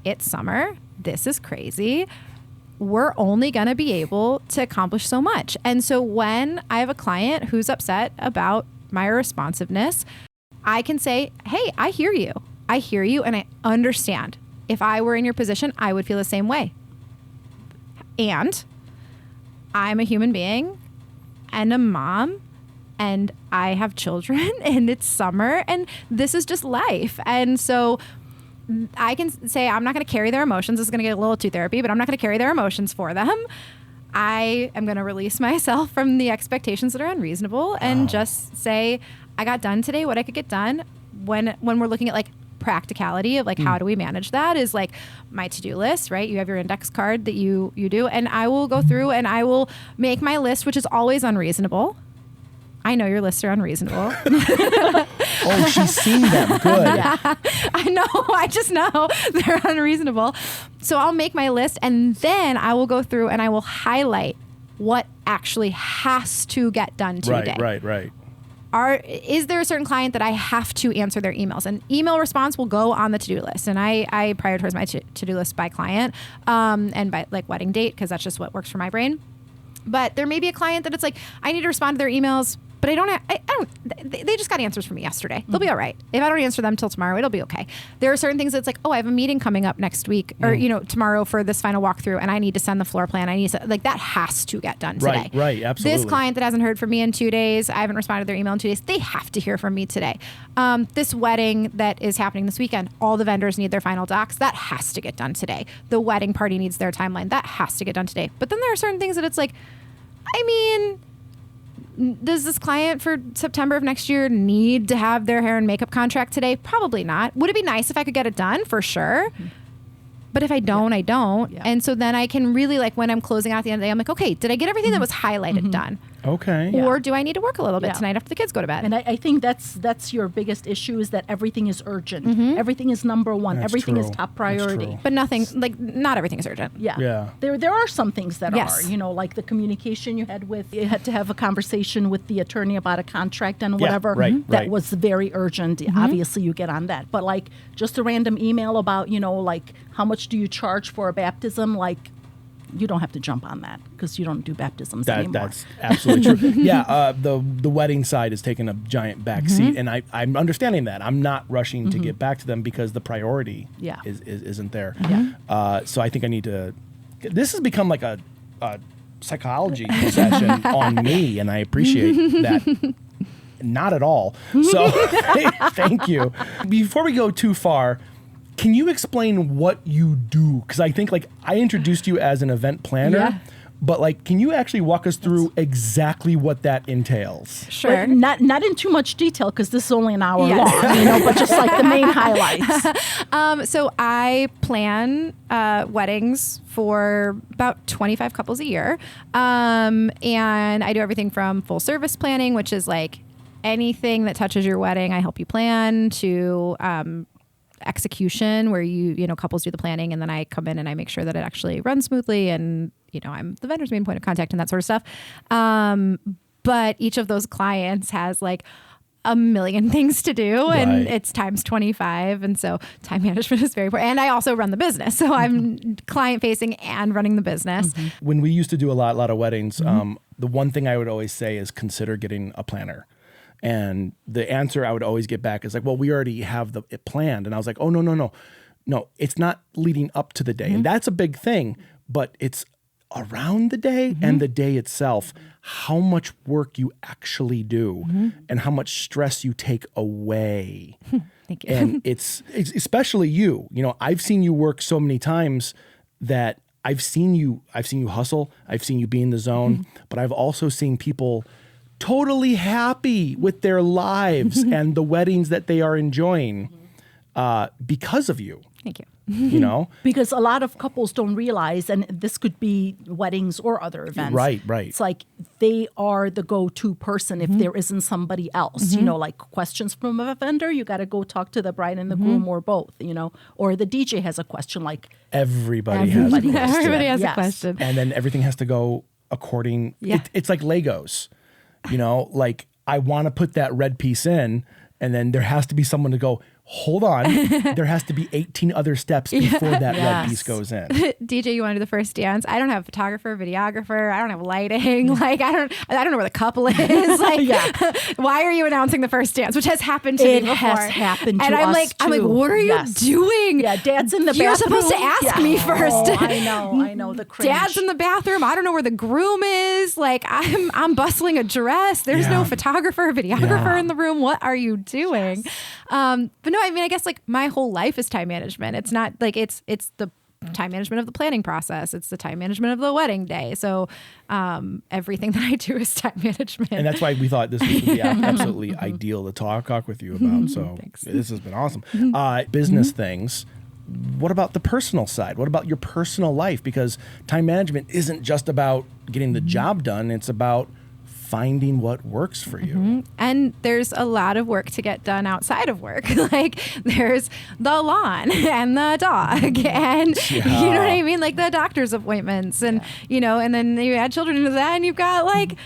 it's summer. This is crazy. We're only going to be able to accomplish so much. And so when I have a client who's upset about my responsiveness, I can say, hey, I hear you. I hear you and I understand. If I were in your position, I would feel the same way. And I'm a human being and a mom, and I have children, and it's summer, and this is just life. And so I can say I'm not going to carry their emotions. This is going to get a little too therapy, but I'm not going to carry their emotions for them. I am going to release myself from the expectations that are unreasonable and just say, I got done today what I could get done. When we're looking at like practicality of like how do we manage that is like my to-do list, right? You have your index card that you do, and I will go through and I will make my list, which is always unreasonable. I know your lists are unreasonable. Oh, she's seen them. Good. I know. I just know they're unreasonable. So I'll make my list, and then I will go through and I will highlight what actually has to get done today. Right. Is there a certain client that I have to answer their emails? And email response will go on the to-do list. And I prioritize my to-do list by client and by like wedding date, because that's just what works for my brain. But there may be a client that it's like, I need to respond to their emails, but they just got answers from me yesterday. They'll be all right. If I don't answer them till tomorrow, it'll be okay. There are certain things that's like, oh, I have a meeting coming up next week or, tomorrow for this final walkthrough, and I need to send the floor plan. That has to get done today. Right, absolutely. This client that hasn't heard from me in 2 days, I haven't responded to their email in 2 days, they have to hear from me today. This wedding that is happening this weekend, all the vendors need their final docs. That has to get done today. The wedding party needs their timeline. That has to get done today. But then there are certain things that it's like, does this client for September of next year need to have their hair and makeup contract today? Probably not. Would it be nice if I could get it done? For sure. But if I don't, I don't. Yeah. And so then I can really, like, when I'm closing out at the end of the day, I'm like, okay, did I get everything that was highlighted done? Okay. Or do I need to work a little bit tonight after the kids go to bed? And I think that's your biggest issue, is that everything is urgent. Everything is number one. That's everything true. is top priority. But nothing, like, not everything is urgent. Yeah. There are some things that Yes. are, like the communication you had to have a conversation with the attorney about a contract and whatever. That was very urgent. Obviously, you get on that. But like just a random email about, like how much do you charge for a baptism? Like, you don't have to jump on that because you don't do baptisms anymore. That's absolutely true. The wedding side is taking a giant back seat, and I'm understanding that. I'm not rushing to get back to them because the priority isn't there. So I think I need to. This has become like a psychology session on me, and I appreciate that. Not at all. So thank you. Before we go too far, can you explain what you do? Because I think I introduced you as an event planner, but can you actually walk us through exactly what that entails? Sure. But not in too much detail because this is only an hour long, but just like the main highlights. So I plan weddings for about 25 couples a year. And I do everything from full service planning, which is like anything that touches your wedding, I help you plan, to execution, where couples do the planning, and then I come in and I make sure that it actually runs smoothly, and I'm the vendor's main point of contact and that sort of stuff. But each of those clients has like a million things to do, and it's times 25, and so time management is very important. And I also run the business, so I'm client facing and running the business. When we used to do a lot of weddings, the one thing I would always say is consider getting a planner. And the answer I would always get back is like, well, we already have it planned. And I was like, oh, no, it's not leading up to the day. And that's a big thing, but it's around the day and the day itself, how much work you actually do and how much stress you take away. Thank you. And it's especially you. You know, I've seen you work so many times that I've seen you hustle, I've seen you be in the zone, but I've also seen people totally happy with their lives and the weddings that they are enjoying because of you. Thank you. You know? Because a lot of couples don't realize, and this could be weddings or other events. Right. It's like they are the go-to person if there isn't somebody else. You know, like questions from a vendor, you got to go talk to the bride and the groom or both, you know. Or the DJ has a question, like Everybody has a question. Everybody has Yes. a question. And then everything has to go according. Yeah. It's like Legos, you know, like I want to put that red piece in, and then there has to be someone to go, hold on. There has to be 18 other steps before that red Yes. piece goes in. DJ, you want to do the first dance? I don't have a photographer, videographer. I don't have lighting. Like I don't know where the couple is. Like, why are you announcing the first dance? Which has happened to me it before. has happened to and I'm us like, too. what are you doing? Yeah, Dad's in the You're bathroom. supposed to ask me first. Oh, I know the cringe. Dad's in the bathroom. I don't know where the groom is. Like I'm bustling a dress. There's no Yeah. photographer, videographer Yeah. in the room. What are you doing? But no, I mean, I guess like my whole life is time management. It's not like it's the time management of the planning process. It's the time management of the wedding day. So everything that I do is time management. And that's why we thought this would be absolutely ideal to talk with you about. So this has been awesome. Business things. What about the personal side? What about your personal life? Because time management isn't just about getting the job done. It's about finding what works for you. And there's a lot of work to get done outside of work. Like there's the lawn and the dog and you know what I mean? Like the doctor's appointments and, you know, and then you add children into that and you've got like,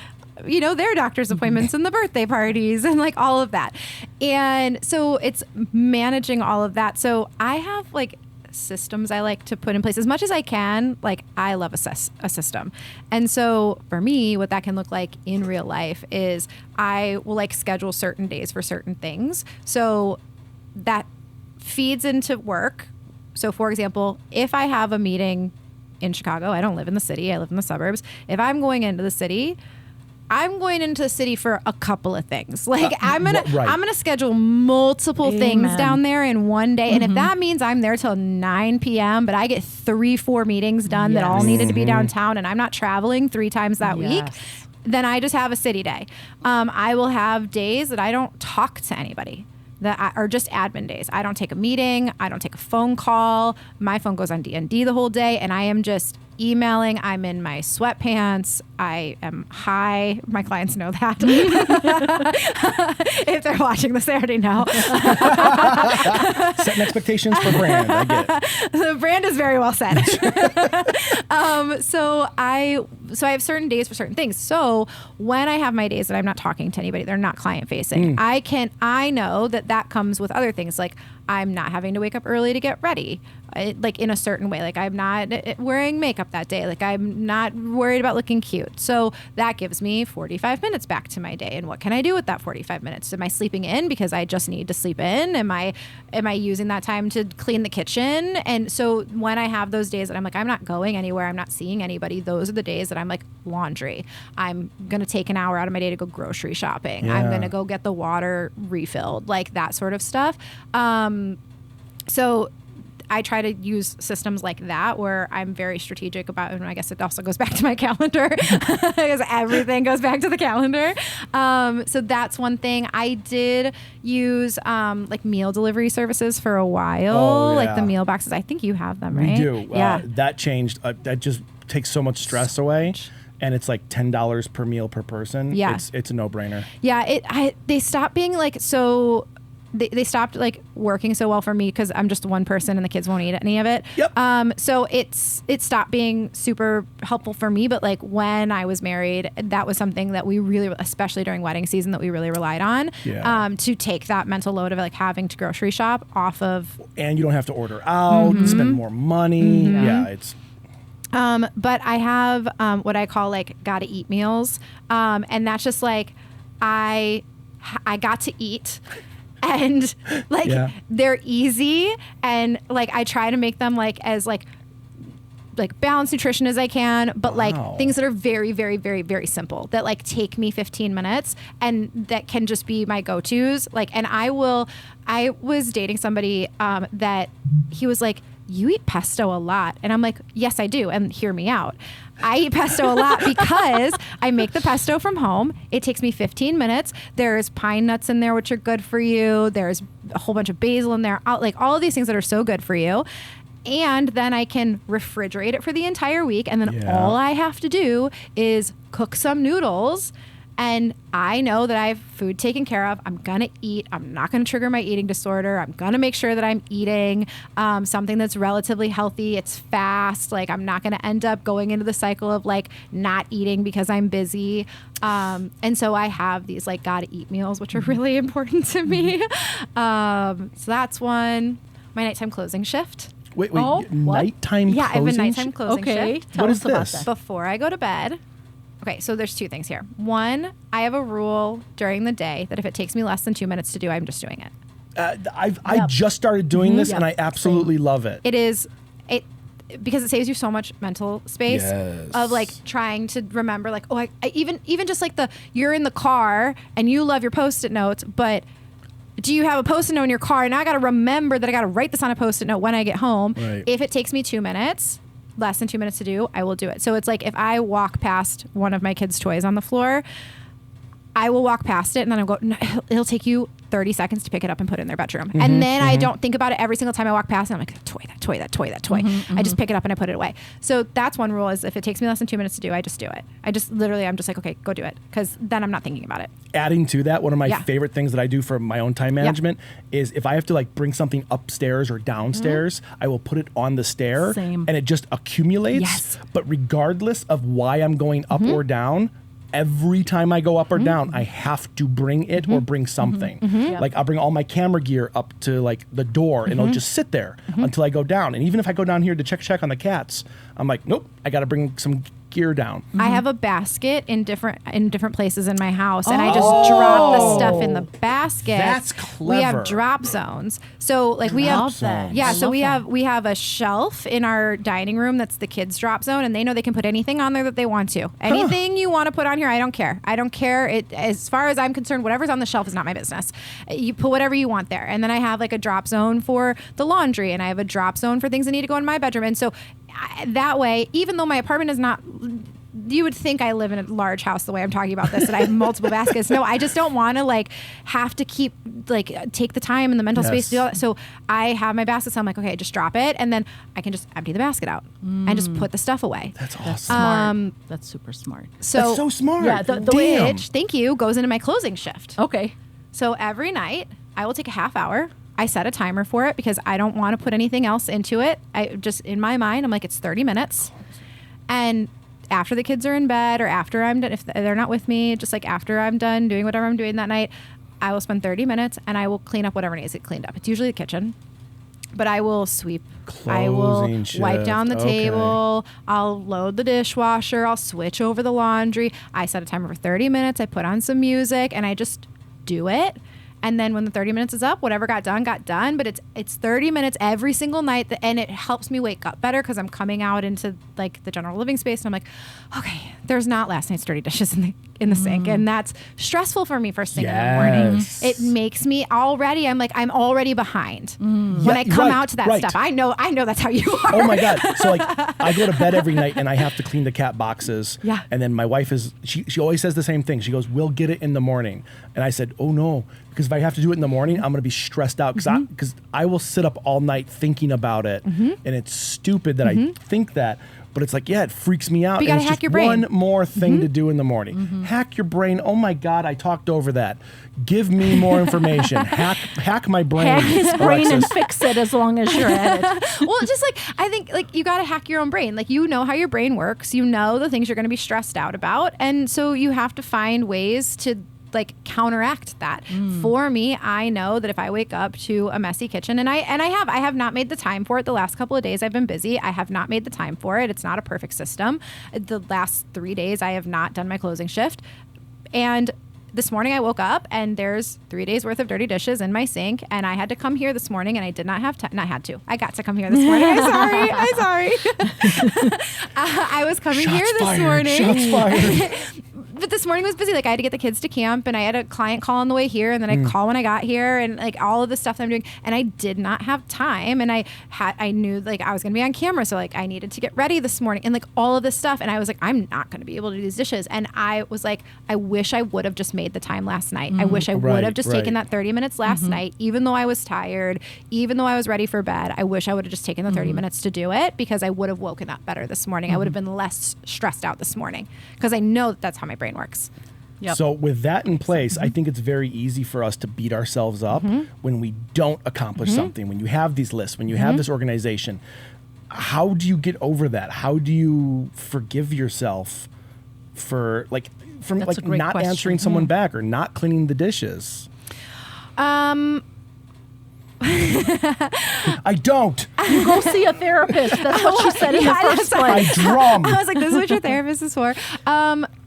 you know, their doctor's appointments and the birthday parties and like all of that. And so it's managing all of that. So I have like systems I like to put in place as much as I can. Like I love a system. And so for me, what that can look like in real life is I will like schedule certain days for certain things. So that feeds into work. So for example, if I have a meeting in Chicago, I don't live in the city, I live in the suburbs. If I'm going into the city, I'm going into the city for a couple of things. Like I'm gonna schedule multiple things down there in one day, and if that means I'm there till 9 p.m., but I get 3-4 meetings done that all needed to be downtown, and I'm not traveling 3 times that week, then I just have a city day. I will have days that I don't talk to anybody. That are just admin days. I don't take a meeting. I don't take a phone call. My phone goes on D&D the whole day, and I am just emailing. I'm in my sweatpants. I am high. My clients know that. If they're watching this, they already know. Setting expectations for brand. I get it. The brand is very well set. So I have certain days for certain things. So when I have my days that I'm not talking to anybody, they're not client facing. I know that comes with other things. Like I'm not having to wake up early to get ready, like in a certain way. Like I'm not wearing makeup that day. Like I'm not worried about looking cute. So that gives me 45 minutes back to my day. And what can I do with that 45 minutes? Am I sleeping in because I just need to sleep in? Am I using that time to clean the kitchen? And so when I have those days that I'm like, I'm not going anywhere, I'm not seeing anybody, those are the days that I'm like, laundry. I'm going to take an hour out of my day to go grocery shopping. I'm going to go get the water refilled, like that sort of stuff. So I try to use systems like that where I'm very strategic about, and I guess it also goes back to my calendar because everything goes back to the calendar. So that's one thing. I did use like meal delivery services for a while, like the meal boxes. I think you have them, right? We do. Yeah. That changed. That just takes so much stress away. And it's like $10 per meal per person. Yeah. It's a no-brainer. Yeah. They stopped being like so. They stopped like working so well for me because I'm just one person and the kids won't eat any of it. Yep. So it stopped being super helpful for me. But like when I was married, that was something that we really, especially during wedding season, that we really relied on. Yeah. To take that mental load of like having to grocery shop off of. And you don't have to order out, spend more money. Yeah, it's. But I have what I call like gotta eat meals, and that's just like I got to eat. And like they're easy, and like I try to make them like as like like balanced nutrition as I can, but Wow. like things that are very, very, very, very simple that like take me 15 minutes and that can just be my go-tos. Like, and I was dating somebody that he was like, you eat pesto a lot. And I'm like, yes, I do. And hear me out. I eat pesto a lot because I make the pesto from home. It takes me 15 minutes. There's pine nuts in there, which are good for you. There's a whole bunch of basil in there, like all of these things that are so good for you. And then I can refrigerate it for the entire week. And then Yeah. all I have to do is cook some noodles. And I know that I have food taken care of. I'm going to eat. I'm not going to trigger my eating disorder. I'm going to make sure that I'm eating something that's relatively healthy. It's fast. Like, I'm not going to end up going into the cycle of like not eating because I'm busy. And so I have these like gotta eat meals, which are really important to me. So that's one. My nighttime closing shift. Wait, Oh, what? nighttime Yeah, I have a closing nighttime closing Okay, shift. tell What us is about this? that. Before I go to bed. Okay, so there's two things here. One, I have a rule during the day that if it takes me less than 2 minutes to do, I'm just doing it. I just started doing this, Yep. and I absolutely love it. It is because it saves you so much mental space Yes. of like trying to remember like, oh, I even just like you're in the car and you love your Post-it notes, but do you have a Post-it note in your car? And I got to remember that I got to write this on a Post-it note when I get home. Right. If it takes me 2 minutes, less than 2 minutes to do, I will do it. So it's like if I walk past one of my kids' toys on the floor, I will walk past it and then I'll go, no, it'll take you 30 seconds to pick it up and put it in their bedroom. Mm-hmm, And then I don't think about it every single time I walk past it. I'm like, that toy. I just pick it up and I put it away. So that's one rule is if it takes me less than 2 minutes to do, I just do it. I'm just like, okay, go do it. Because then I'm not thinking about it. Adding to that, one of my Yeah. favorite things that I do for my own time management is if I have to like bring something upstairs or downstairs, I will put it on the stair Same. and it just accumulates. Yes. But regardless of why I'm going up or down, every time I go up or down, I have to bring it or bring something. Yep. Like I'll bring all my camera gear up to like the door and it'll just sit there until I go down. And even if I go down here to check on the cats, I'm like, nope, I got to bring some gear down. I have a basket in different places in my house, and I just drop the stuff in the basket. That's We clever. have drop zones, so like we have Love that. yeah. I So love we that. have a shelf in our dining room that's the kids' drop zone, and they know they can put anything on there that they want to. Anything you want to put on here, I don't care. I don't care. It, as far as I'm concerned, whatever's on the shelf is not my business. You put whatever you want there, and then I have like a drop zone for the laundry, and I have a drop zone for things that need to go in my bedroom, and so that way, even though my apartment is not. You would think I live in a large house the way I'm talking about this, and I have multiple baskets. No, I just don't want to like have to keep like take the time and the mental space to do all that. So I have my baskets. So I'm like, okay, just drop it, and then I can just empty the basket out and just put the stuff away. That's awesome. That's smart. That's super smart. So That's so smart. Yeah, the Damn. which, thank you, goes into my closing shift. Okay. So every night I will take a half hour. I set a timer for it because I don't want to put anything else into it. I just, in my mind, I'm like, it's 30 minutes. And after the kids are in bed or after I'm done, if they're not with me, just like after I'm done doing whatever I'm doing that night, I will spend 30 minutes and I will clean up whatever needs to get cleaned up. It's usually the kitchen, but I will sweep. I will Closing wipe down the shift. Okay. table. I'll load the dishwasher. I'll switch over the laundry. I set a timer for 30 minutes. I put on some music and I just do it. And then when the 30 minutes is up, whatever got done, but it's 30 minutes every single night, and it helps me wake up better because I'm coming out into like the general living space, and I'm like, okay, there's not last night's dirty dishes in the sink, and that's stressful for me first thing in the morning. Yes. It makes me already. I'm like, I'm already behind when I Yeah, come right, out to that right. stuff. I know that's how you are. Oh my God. So like I go to bed every night and I have to clean the cat boxes. Yeah. And then my wife she always says the same thing. She goes, we'll get it in the morning. And I said, oh no, because if I have to do it in the morning, I'm going to be stressed out because I will sit up all night thinking about it. And it's stupid that I think that. But it's like, yeah, it freaks me out. But you and gotta it's hack just your brain. one more thing to do in the morning. Hack your brain. Oh my God, I talked over that. Give me more information. hack my brain. Hack his brain and Alexis. fix it as long as you're at it. Well, just like I think like you got to hack your own brain. Like you know how your brain works. You know the things you're going to be stressed out about, and so you have to find ways to like counteract that. For me, I know that if I wake up to a messy kitchen, and I have not made the time for it the last couple of days. I've been busy. I have not made the time for it. It's not a perfect system. The last 3 days I have not done my closing shift, and this morning I woke up and there's 3 days worth of dirty dishes in my sink, and I had to come here this morning, and I did not have time. I had to. I got to come here this morning. I'm sorry. I was coming Shots here this fired. morning. Shots fired. But this morning was busy. Like, I had to get the kids to camp, and I had a client call on the way here, and then I call when I got here, and like all of the stuff that I'm doing, and I did not have time. And I knew like I was gonna be on camera, so like I needed to get ready this morning, and like all of this stuff. And I was like, I'm not gonna be able to do these dishes. And I was like, I wish I would have just made the time last night. I wish I would have just taken that 30 minutes last night, even though I was tired, even though I was ready for bed. I wish I would have just taken the 30 minutes to do it, because I would have woken up better this morning. I would have been less stressed out this morning, because I know that's how my brain works. Yep. So with that in place, I think it's very easy for us to beat ourselves up when we don't accomplish something, when you have these lists, when you have this organization. How do you get over that? How do you forgive yourself for That's a not great question. answering someone back or not cleaning the dishes? Um, I don't. You go see a therapist. That's what she said in the first I place. drum. I was like, this is what your therapist is for.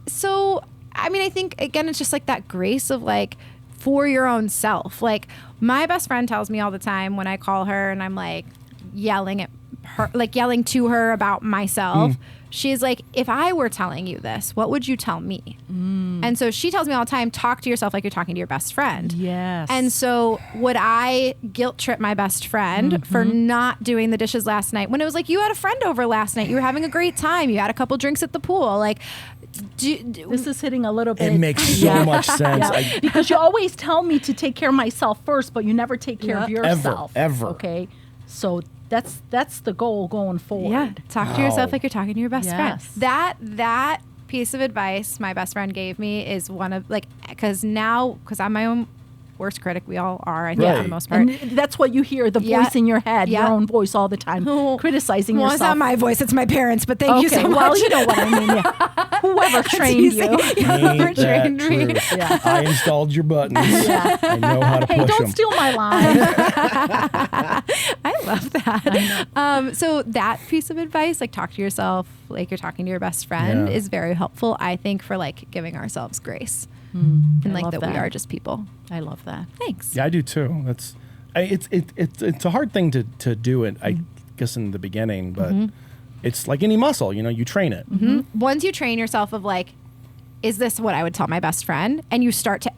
So, I mean, I think, again, it's just like that grace of like, for your own self. Like, my best friend tells me all the time when I call her and I'm like yelling at her, like yelling to her about myself. She's like, if I were telling you this, what would you tell me? And so she tells me all the time, talk to yourself like you're talking to your best friend. Yes. And so would I guilt trip my best friend for not doing the dishes last night when it was like, you had a friend over last night, you were having a great time, you had a couple drinks at the pool, like this is hitting a little bit. It makes so much sense. Yeah. Because you always tell me to take care of myself first, but you never take care of yourself. Ever. Okay. So that's the goal going forward. Yeah, talk to yourself Wow. like you're talking to your best friend. Yes. That piece of advice my best friend gave me is one of like, because I'm my own worst critic. We all are, I think, for Right. the most part. And that's what you hear, the Yeah. voice in your head, Yeah. your own voice all the time, criticizing Well, yourself. it's not my voice; it's my parents. But thank you so much. Well, you know what I mean. Yeah. Whoever trained you. Whoever Ain't that trained me. true? Yeah. I installed your buttons. Yeah. I know how to Hey, push don't them. steal my line. I love that. So that piece of advice, like talk to yourself like you're talking to your best friend, Yeah. is very helpful, I think, for like giving ourselves grace and I like love that we that. are just people. I love that. Thanks. Yeah, I do too. It's a hard thing to do it, I guess, in the beginning, but it's like any muscle, you train it. Once you train yourself of like, is this what I would tell my best friend? And you start to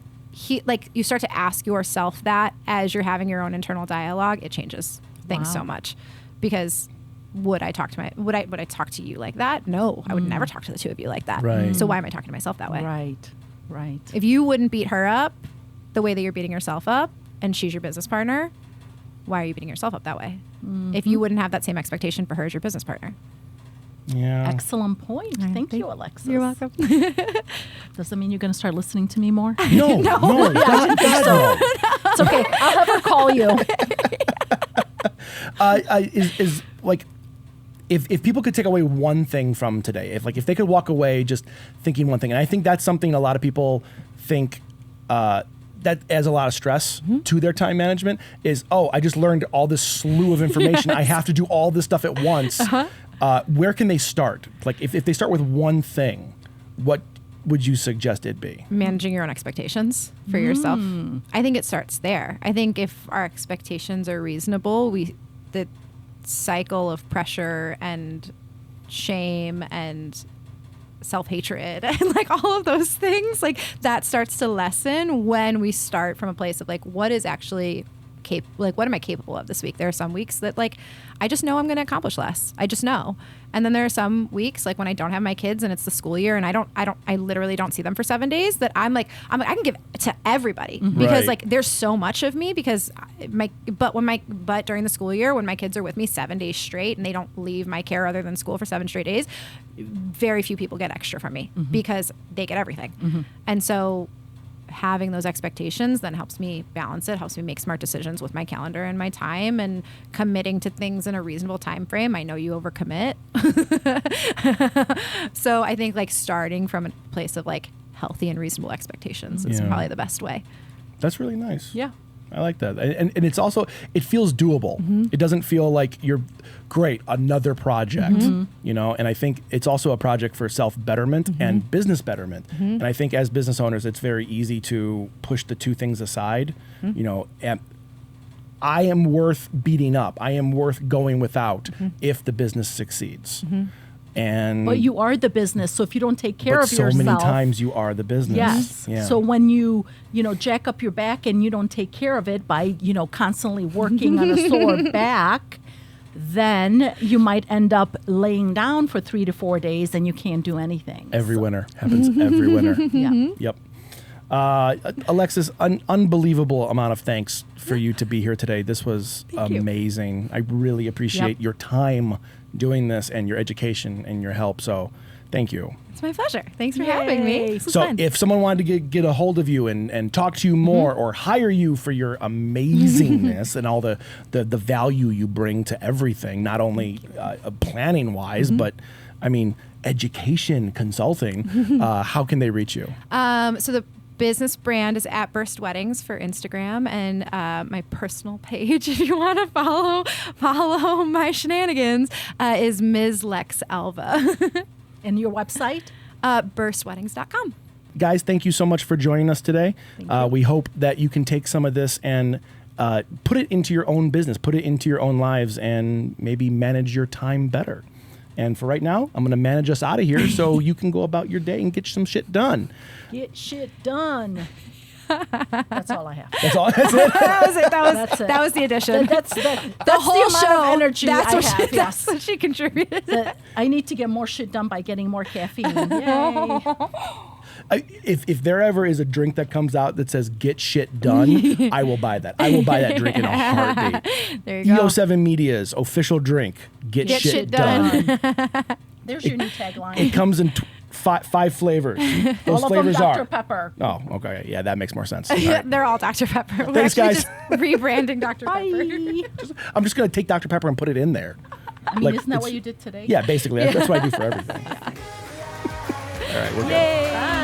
you start to ask yourself that as you're having your own internal dialogue, it changes things Wow. so much. Because would I talk to you like that? No, I would never talk to the two of you like that. Right. So why am I talking to myself that way? Right. If you wouldn't beat her up the way that you're beating yourself up, and she's your business partner, why are you beating yourself up that way? If you wouldn't have that same expectation for her as your business partner. Yeah. Excellent point. Thank you, Alexis. You're welcome. Does that mean you're going to start listening to me more? No, God, no. It's okay. I'll have her call you. Is like, if people could take away one thing from today, if they could walk away just thinking one thing, and I think that's something a lot of people think that adds a lot of stress to their time management, is, I just learned all this slew of information. I have to do all this stuff at once. Where can they start? Like, if they start with one thing, what would you suggest it be? Managing your own expectations for yourself. I think it starts there. I think if our expectations are reasonable, the cycle of pressure and shame and self-hatred and like all of those things, like that starts to lessen when we start from a place of like, what is actually what am I capable of this week? There are some weeks that like I just know I'm going to accomplish less. I just know. And then there are some weeks like when I don't have my kids and it's the school year and I literally don't see them for 7 days, that I'm like I can give to everybody because Right. like there's so much of me, because but during the school year when my kids are with me 7 days straight and they don't leave my care other than school for 7 straight days, very few people get extra from me because they get everything. And so having those expectations then helps me balance it, helps me make smart decisions with my calendar and my time, and committing to things in a reasonable time frame. I know you overcommit. So I think like starting from a place of like healthy and reasonable expectations is Yeah. probably the best way. That's really nice. Yeah. I like that. And it's also, it feels doable. It doesn't feel like you're great, another project, you know? And I think it's also a project for self-betterment and business betterment. And I think as business owners, it's very easy to push the two things aside, you know, and I am worth beating up. I am worth going without if the business succeeds. But you are the business, so if you don't take care of yourself, so many times you are the business. Yes. Yeah. So when you jack up your back and you don't take care of it by constantly working on a sore back, then you might end up laying down for 3 to 4 days and you can't do anything. Every winter happens. Every winter. Yeah. Yep. Alexis, unbelievable amount of thanks for you to be here today. This was amazing. I really appreciate your time doing this and your education and your help. So thank you. It's my pleasure. Thanks for having me. This was fun. If someone wanted to get a hold of you and talk to you more or hire you for your amazingness and all the value you bring to everything, not only planning wise, but I mean, education, consulting, how can they reach you? So the business brand is at Burst Weddings for Instagram, and my personal page, if you want to follow my shenanigans, is Ms. Lex Alva. And your website? burstweddings.com. Guys, thank you so much for joining us today. We hope that you can take some of this and put it into your own business, put it into your own lives, and maybe manage your time better. And for right now, I'm going to manage us out of here so you can go about your day and get some shit done. Get shit done. That's all I have. That's all. That's it. That's it. That was the addition. That's the the whole amount show. of energy That's I what have. That's what she contributed. I need to get more shit done by getting more caffeine. Yay. If there ever is a drink that comes out that says "Get shit done," I will buy that. I will buy that drink in a heartbeat. There you go. Eo7 Media's official drink. Get shit done. There's your new tagline. It comes in 5 flavors. Those All of flavors them Dr. are. Pepper. Oh, okay. Yeah, that makes more sense. All right. They're all Dr. Pepper. We're Thanks, actually guys. just rebranding Dr. Pepper. Bye. I'm just going to take Dr. Pepper and put it in there. I mean, Like, isn't that it's- what you did today? Yeah, basically. That's what I do for everything. All right, we're good. Yay. Bye.